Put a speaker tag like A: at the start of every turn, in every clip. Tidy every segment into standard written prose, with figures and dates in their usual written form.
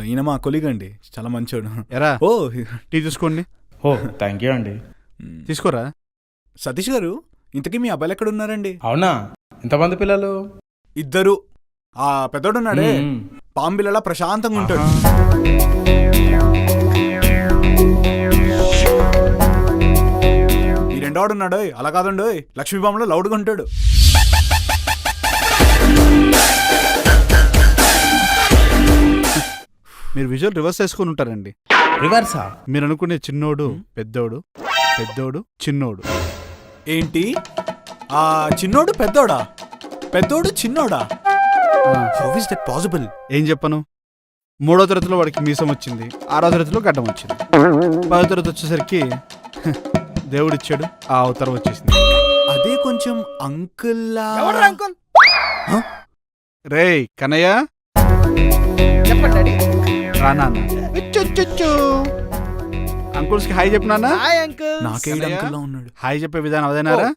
A: ఈయన మా కొలీగ్ అండి, చాలా మంచోడు.
B: ఎరా
A: ఓ
B: టీ తీసుకోండి.
C: ఓ థ్యాంక్ యూ అండి.
B: తీసుకోరా.
A: సతీష్ గారు, ఇంతకీ మీ అబ్బాయిలు ఎక్కడ ఉన్నారండి?
C: అవునా, ఎంతమంది పిల్లలు?
A: ఇద్దరు. ఆ పెద్దోడు ఉన్నాడే, పాంబిలలా ప్రశాంతంగా ఉంటాడు. ఈ రెండోడు ఉన్నాడు, అలా కాదండు, లక్ష్మీబాంలో లౌడ్గా ఉంటాడు.
B: మీరు విజువల్ రివర్స్ చేసుకుని ఉంటారండి.
C: రివర్సా?
B: మీరు అనుకునే చిన్నోడు పెద్దోడు, పెద్దోడు చిన్నోడు.
A: ఏంటి? ఆ చిన్నోడు పెద్దోడా, పెద్దోడు చిన్నోడా? How is that possible?
B: ఏం చెప్పను, 3వ తరగతిలో వాడికి మీసం వచ్చింది, 6వ తరగతిలో గడ్డం వచ్చింది, 10వ తరగతి వచ్చేసరికి దేవుడిచ్చాడు, ఆ అవతారం వచ్చేసింది.
A: అదే కొంచెం అంకుల్లా.
D: అంకుల్?
B: రేయ్ కన్నయ్య,
D: చెప్పండి.
B: రానా అంకుల్స్ కి హాయ్ చెప్పు నాన్న.
D: Hi uncle.
A: నాకే అంకుల్లా ఉన్నాడు.
B: హాయ్ చెప్పే విధానం అదేనారా?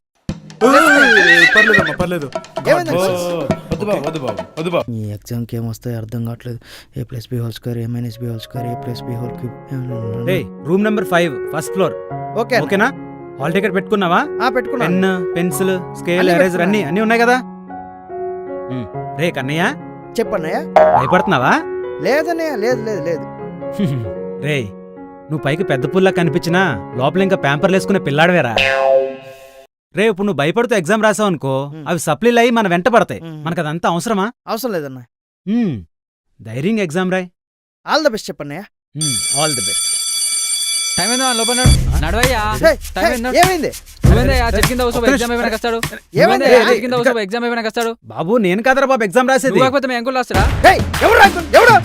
A: పర్లేదమ్మా, పర్లేదు.
D: ఏమైంది
C: ఓ,
D: అంకుల్?
C: వద్దు బాబు, వద్దు బాబు, వద్దు బాబు.
D: ఈ ఎగ్జామ్కి ఏమొస్తాయో అర్థం కావట్లేదు. a+b² a-b² a+b³.
E: Room number 5 first floor.
D: Okay
E: ఓకేనా? హాల్ టికెట్ పెట్టుకున్నావా?
D: పెట్టుకున్నా.
E: పెన్, పెన్సిల్, స్కేల్,
D: అన్నీ
E: ఎరేజర్
D: పెట్టుకున్నా.
E: అన్ని ఉన్నాయి కదా? రే కన్నయ్య,
D: చెప్పన్నయ్య.
E: భయపడుతున్నావా?
D: లేదన్నయ్య, లేదు లేదు లేదు.
E: రే, నువ్వు పైకి పెద్ద పుల్లా కనిపించినా లోపల ఇంకా ప్యాంపర్లు వేసుకునే పిల్లాడవేరా. రే, ఇప్పుడు నువ్వు భయపడుతూ ఎగ్జామ్ రాసావు అనుకో, అవి సప్లీలు అయ్యి మన వెంట పడతాయి. మనకు అదంతా అవసరమా?
D: అవసరం లేదన్న.
E: ధైర్యంగా ఎగ్జామ్ రాయ్.
D: ఆల్ ద బెస్ట్ చెప్పన్నయ్య.
E: All the best.
F: టైం ఏందో లోపల నడవయ్యా. టైం ఏందో?
D: ఏమైంది?
F: నువ్వేందయ్యా చెట్టు కింద కూర్చో ఎగ్జామ్ అయిపోయినా కస్తాడు.
D: ఏమైంది?
F: చెట్టు కింద కూర్చో ఎగ్జామ్ అయిపోయినా కస్తాడు.
E: బాబు నేను కాదరా బాబు ఎగ్జామ్ రాసేది.
F: నువ్వు కాకపోతే మీ అంకుల్ రాస్తారా?
D: ఎవరు అంకుల్? ఎవడు?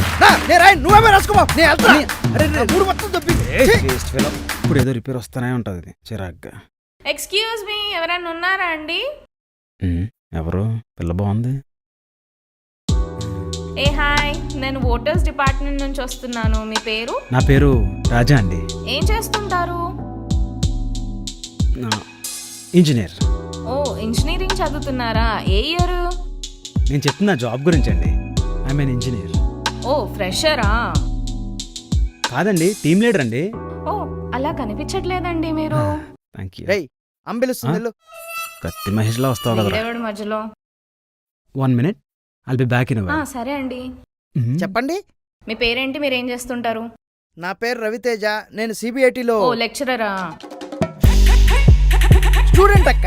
D: నేను రాయను, నువ్వేమే రాసుకోమా. నేను వెళ్తా. మూడు మొత్తం తప్పింది.
E: ఇప్పుడు ఏదో రిపేర్ వస్తానే ఉంటది చిరాగ్గా.
G: ఎక్స్క్యూజ్ మీ, ఎవరైనా ఉన్నారా అండి?
E: ఎవరు? పిల్ల బాగుంది.
G: ఏ హాయ్, నేను ఓటర్స్ డిపార్ట్మెంట్ నుంచి వస్తున్నాను. మీ పేరు?
E: నా పేరు రాజా అండి.
G: ఏం చేస్తుంటారు?
E: ఇంజనీర్.
G: ఓ, ఇంజనీరింగ్ చదువుతున్నారా? ఏ ఇయర్?
E: నేను చెప్తున్నా జాబ్ గురించి అండి. I mean engineer.
G: ఓ, ఫ్రెషరా?
E: కాదండి, టీమ్ లీడర్ అండి.
G: ఓ, అలా కనిపించట్లేదండి మీరు.
E: Thank you.
D: రేయ్ అంబిలుస్తుంది.
E: కత్తి మహేష్లా వస్తావు కదా.
G: ఎవడు మధ్యలో?
E: 1 minute, I'll be back in a while.
G: సరే అండి.
D: చెప్పండి.
G: మీ పేరేంటి, మీరేం చేస్తుంటారు?
D: నా పేరు రవితేజ, నేను సిబిఐటిలో
G: ఓ, లెక్చరరా?
D: స్టూడెంట్ అక్క.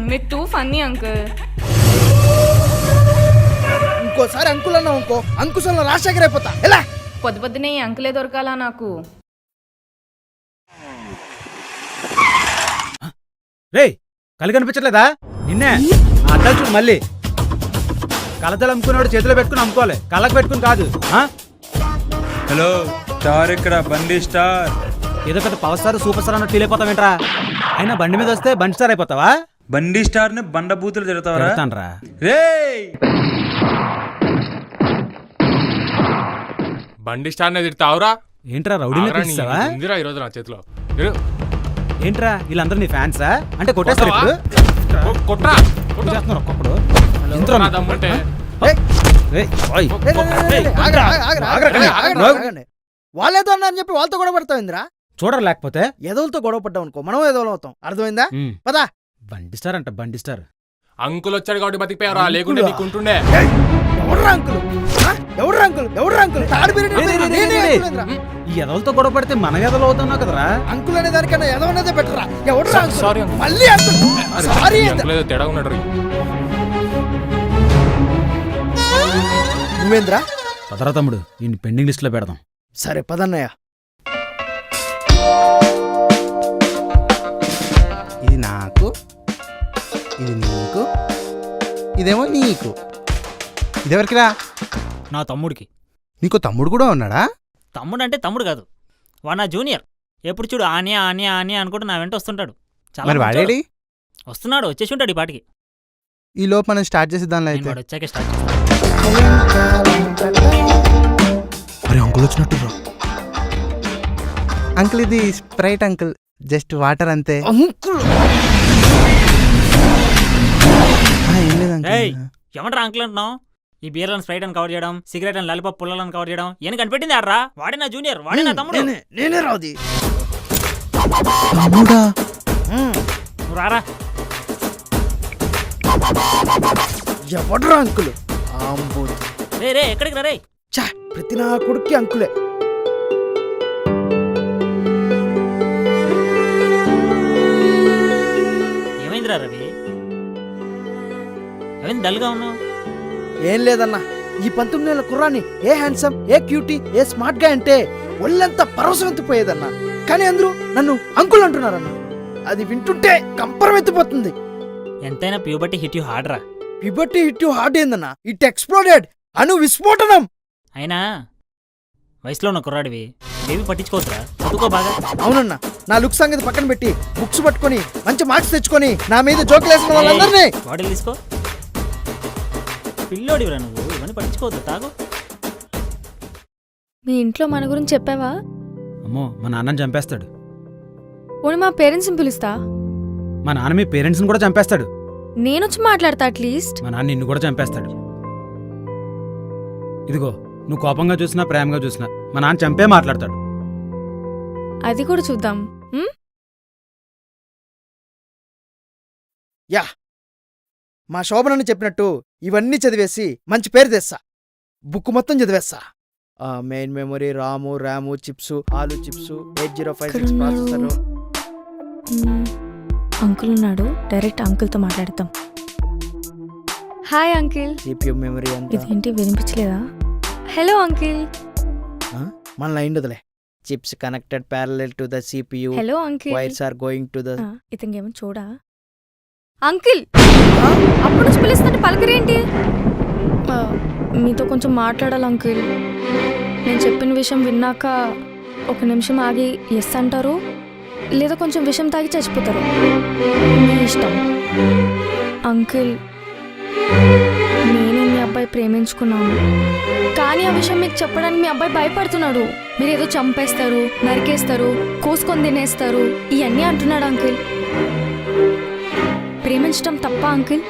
G: మీరు టూ ఫన్నీ అంకుల్.
D: ఇంకోసారి అంకుల్ అన్నావు ఇంకో అంకుశంలో రాజశేఖర్ అయిపోతా. ఎలా?
G: పొద్దు పొద్దునే ఈ అంకులే దొరకాలా నాకు?
E: రే, కళ్ళు కనిపించట్లేదా? నిన్నే అడ్డాలు చూడు మళ్ళీ. కళ్ళతలు అమ్ముకునేవాడు చేతిలో పెట్టుకుని అమ్ముకోవాలి, కళ్ళకు పెట్టుకుని కాదు.
H: హలో స్టార్, ఇక్కడ బండి స్టార్.
E: ఏదో పెద్ద పవర్ స్టార్ సూపర్ స్టార్ అన్నట్టు ఫీల్ అయిపోతావేంట్రా? అయినా బండి మీద వస్తే బండి స్టార్ అయిపోతావా?
H: బండి స్టార్ ని బండ బూతులు తిడతావరా? రేయ్,
I: బండి స్టార్ నే తిడతావురా?
E: ఏంట్రా రౌడీని పిలిచావా?
I: ఈ రోజు నా చేతిలో
E: ఏంట్రా వీళ్ళందరూ నీ ఫ్యాన్సా? అంటే కొట్టేస్తారు ఇప్పుడు?
I: కొట్రా
E: చేస్తున్నారు ఒక్కొక్కడు.
I: దమ్ముంటే
D: వాళ్ళేదో అన్నారని చెప్పి వాళ్ళతో గొడవ పడతావు ఇందిరా.
E: చూడరు లేకపోతే
D: ఎదవులతో గొడవ పడ్డావు అనుకో, మనం ఎదవలం అవుతాం. అర్థమైందా? పదా.
E: బండి స్టార్ అంట, బండి స్టార్.
I: అంకుల్ వచ్చాడు కాబట్టి బతికిపోయారా, లేకుంటే నీకుంటుండే.
D: ఎవడ్రా అంకుల్? ఎవడ్రా అంకుల్? ఎవడ్రా అంకుల్?
E: ఈ ఎదవలతో గొడవ పడితే మన ఎదలు అవుతున్నావు కదరా.
D: అంకుల్ అనే దానికన్నా ఎదవనేదే బెటరా. ఎవడ్రా అంకుల్?
I: Sorry uncle.
D: మళ్ళీ అంకుల్. సారీ
I: అంకుల్ ఏదో తేడా ఉన్నాడు.
D: నువ్వేంద్రా?
E: పదరా తమ్ముడు, ఈ పెండింగ్ లిస్ట్ లో పెడదాం.
D: సరే పదన్నయ్య.
J: ఇది నాకు, ఇది నీకు, ఇదేమో నీకు. ఇదెవరికిరా?
F: నా తమ్ముడికి.
J: నీకు తమ్ముడు కూడా ఉన్నాడా?
F: తమ్ముడు అంటే తమ్ముడు కాదు, వాడు నా జూనియర్. ఎప్పుడు చూడు ఆనియా ఆనియా ఆనియా అనుకుంటూ నా వెంట వస్తుంటాడు.
J: మరి వాడేడి?
F: వస్తున్నాడు, వచ్చేసి ఉంటాడు ఈ పాటికి.
J: ఈ లోపు మనం స్టార్ట్ చేసేద్దాంలే అయితే.
F: వాడు వచ్చాకే స్టార్ట్ చేస్తాను.
J: అరే అంకుల్ వచ్చినట్టు. అంకుల్ ఇది స్ప్రైట్ అంకుల్, జస్ట్ వాటర్ అంతే.
D: అంకుల్
J: ఏం లేదు అంకుల్.
F: ఏమంటారా అంకుల్ అంటున్నావు? ఈ బీర్లను స్ప్రైట్ అని కవర్ చేయడం, సిగరెట్ అని లాలిపాప్ పుల్లలను కవర్ చేయడం ఏం కనిపెట్టింది ఆడ్రా? వాడే నా జూనియర్, వాడే నా తమ్ముడు.
D: నేనే రాది.
J: తమ్ముడా?
F: నువ్వు రారా.
D: ఎవడ్రా అంకుల్? ఆంబోతు.
F: రే రే ఎక్కడికి రా రే?
D: చా, ప్రతి నా కొడుక్కి అంకులే.
F: ఏమైందిరా రవి? ఏమైంది డల్గా ఉన్నావు?
D: ఏం లేదన్నా, ఈ 19 ఏళ్ల కుర్రాన్ని ఏ హ్యాండ్సమ్, ఏ క్యూటీ, ఏ స్మార్ట్ గా అంటే ఒళ్ళంతా పరవశమెత్తిపోయేదన్నా. కానీ అందరూ నన్ను అంకుల్ అంటున్నారన్న. అది వింటుంటే కంపరం ఎత్తిపోతుంది.
F: ఎంతైనా ప్యూబర్టీ హిట్ యు హార్డ్ రా.
D: పిబట్టి హిట్ హార్డ్ ఏందన్నా, ఇట్ ఎక్స్ప్లోడెడ్. అణు విస్ఫోటనం.
F: అయినా వయసులో ఉన్న కుర్రాడివి, ఏమి పట్టించుకోవద్దురా, చదువుకో బాగా.
D: అవునన్నా, నా లుక్ సంగతి పక్కన పెట్టి బుక్స్ పట్టుకొని మంచి మార్క్స్ తెచ్చుకొని నా మీద జోకులేసిన వాళ్ళందరినీ.
F: బాటిల్ తీసుకో. పిల్లోడివిరా నువ్వు, ఇవన్నీ పట్టించుకోవద్దు, తాగు.
G: మీ ఇంట్లో మన గురించి చెప్పావా?
E: అమ్మో మా నాన్నని చంపేస్తాడు.
G: పోనీ మా పేరెంట్స్ని పిలుస్తా.
E: మా నాన్న మీ పేరెంట్స్ని కూడా చంపేస్తాడు.
G: నేనొచ్చి మాట్లాడతా అట్లీస్ట్.
E: మా నాన్న నిన్ను కూడా చంపేస్తాడు. ఇదిగో నువ్వు కోపంగా చూసినా ప్రేమగా చూసినా మా నాన్న చంపే మాట్లాడతాడు.
G: అది కూడా చూద్దాం.
D: యా, మా శోభనని చెప్పినట్టు ఇవన్నీ చదివేసి మంచి పేరు తెస్తా. బుక్ మొత్తం చదివేస్తా. మెయిన్ మెమొరీ, ర్యాము, చిప్స్, ఆలు చిప్స్, 8056 ప్రాసెసర్.
G: అంకుల్ ఉన్నాడు, డైరెక్ట్ అంకుల్తో మాట్లాడతాం. Hi uncle.
D: CPU మెమరీ అంతా.
G: ఇదేంటి వినిపించలేదా? Hello uncle.
D: మన లైన్ వదిలే. Chips connected parallel to the CPU.
G: Hello uncle.
D: Wires are going to the.
G: ఇతనికేమో చూడా అంకిల్. అప్పుడు నుంచి పిలుస్తుంటే పలకరేంటి? మీతో కొంచెం మాట్లాడాలి అంకిల్. నేను చెప్పిన విషయం విన్నాక ఒక నిమిషం ఆగి ఎస్ అంటారు, లేదా కొంచెం విషం తాగి చచ్చిపోతారు, మీ ఇష్టం. అంకిల్, నేను మీ అబ్బాయి ప్రేమించుకున్నాను, కానీ ఆ విషయం మీకు చెప్పడానికి మీ అబ్బాయి భయపడుతున్నాడు. మీరేదో చంపేస్తారు, నరికేస్తారు, కోసుకొని తినేస్తారు ఇవన్నీ అంటున్నాడు అంకిల్. ప్రేమించడం తప్ప అంకిల్?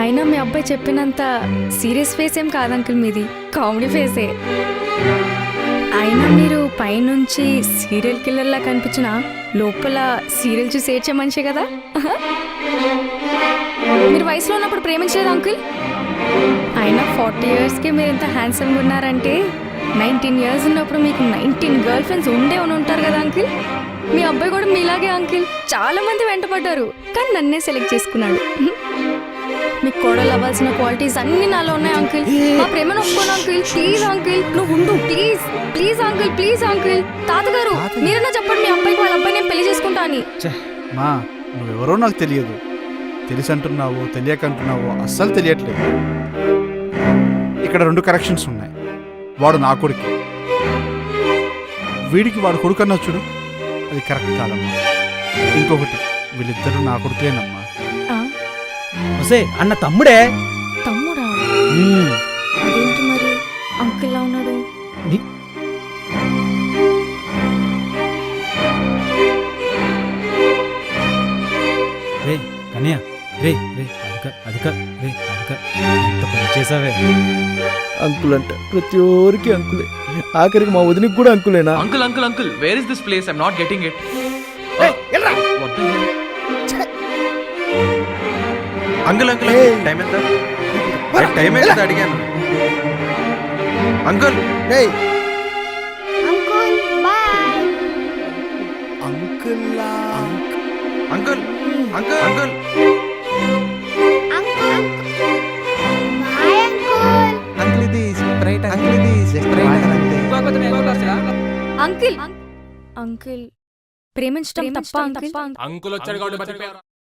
G: అయినా మీ అబ్బాయి చెప్పినంత సీరియస్ ఫేస్ ఏం కాదు అంకిల్, మీది కామెడీ ఫేసే. అయినా మీరు పైనుంచి సీరియల్ కిల్లర్లా కనిపించిన లోపల సీరియల్ చూసి ఏడ్చే మనిషే కదా. మీరు వయసులో ఉన్నప్పుడు ప్రేమించలేదు అంకుల్. అయినా 40 yearsకి మీరు ఇంత హ్యాండ్సమ్గా ఉన్నారంటే 19 years ఉన్నప్పుడు మీకు 19 గర్ల్ ఫ్రెండ్స్ ఉండే ఉంటారు కదా అంకిల్. మీ అబ్బాయి కూడా మీలాగే అంకిల్. చాలా మంది వెంటపడ్డారు, కానీ నన్నే సెలెక్ట్ చేసుకున్నాడు. మీకు కోడలు అవ్వాల్సిన క్వాలిటీస్ అన్ని నాలో ఉన్నాయి అంకిల్. మా ప్రేమను ఒప్పుకోను అంకిల్. ప్లీజ్ అంకిల్, నువ్వు ఉండు please. Please uncle, please uncle. తాతగారు మీరన్నా చెప్పండి మీ అబ్బాయికి వాళ్ళ అబ్బాయి నేను పెళ్లి చేసుకుంటా అని.
B: మా నువ్వెవరో నాకు తెలియదు. తెలిసి అంటున్నావు, తెలియకంటున్నావు, అస్సలు తెలియట్లేదు. ఇక్కడ 2 కరెక్షన్స్ ఉన్నాయి. వాడు నా కొడుకు, వీడికి వాడు కొడుకు అన్నా చూడు, అది కరెక్ట్ కాదమ్మా. ఇంకొకటి, వీళ్ళిద్దరూ నా కొడుకులేనమ్మా.
E: ఒసే అన్న తమ్ముడే.
G: తమ్ముడా? అదేంటి మరి అంకిల్ లా ఉన్నాడు?
E: రే కన్య, రే రే అధిక రే అధిక ఎంత పని చేసావే.
D: అంకుల్ అంట ప్రతి ఒక్కరికి అంకులే, ఆఖరికి మా వదినికి కూడా అంకులేనా?
H: Uncle uncle uncle where is this place? I'm not getting it. Uncle uncle time ఎంత? టైం ఎంత అడిగాను uncle. Uncle uncle uncle
J: uncle ఇది స్ప్రైట్ అంకుల్, ఇది స్ప్రైట్ అంతే.
G: అంకిల్, అంకిల్ ప్రేమించడం తప్ప అంకిల్?
I: అంకుల్ వచ్చాడు కాబట్టి బతికిపోయావురా.